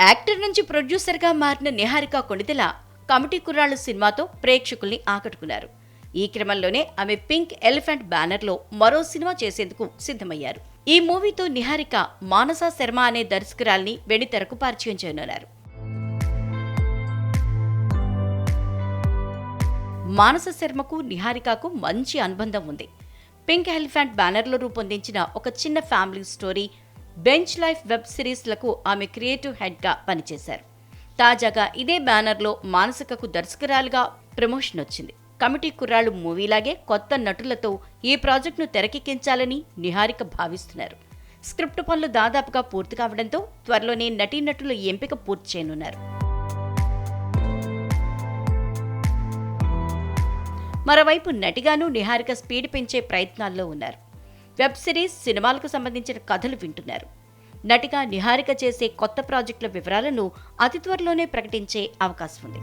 Actor నుంచి ప్రొడ్యూసర్గా మారిన నిహారిక కొణిదెల కమిటీ కుర్రాళ్ళు సినిమాతో ప్రేక్షకుల్ని ఆకట్టుకున్నారు. ఈ క్రమంలోనే ఆమె పింక్ ఎలిఫెంట్ బ్యానర్లో మరో సినిమా చేసేందుకు సిద్ధమయ్యారు. ఈ మూవీతో నిహారిక మానస శర్మ అనే దర్శకురాల్ని వెండితెరకు పరిచయం చేయనున్నారు. మానస శర్మకు నిహారికకు మంచి అనుబంధం ఉంది. పింక్ ఎలిఫెంట్ బ్యానర్లో రూపొందించిన ఒక చిన్న family story, bench life web సిరీస్లకు ఆమె క్రియేటివ్ హెడ్గా పనిచేశారు. తాజాగా ఇదే బ్యానర్లో మానసికకు దర్శకురాలుగా ప్రమోషన్ వచ్చింది. కమిటీ కుర్రాళ్ళు మూవీలాగే కొత్త నటులతో ఈ ప్రాజెక్టును తెరకెక్కించాలని నిహారిక భావిస్తున్నారు. స్క్రిప్ట్ పనులు దాదాపుగా పూర్తి కావడంతో త్వరలోనే నటీనటుల ఎంపిక పూర్తి చేయనున్నారు. మరోవైపు నటిగాను నిహారిక స్పీడ్ పెంచే ప్రయత్నాల్లో ఉన్నారు. వెబ్ సిరీస్, సినిమాలకు సంబంధించిన కథలు వింటున్నారు. నటిగా నిహారిక చేసే కొత్త ప్రాజెక్టుల వివరాలను అతి త్వరలోనే ప్రకటించే అవకాశం ఉంది.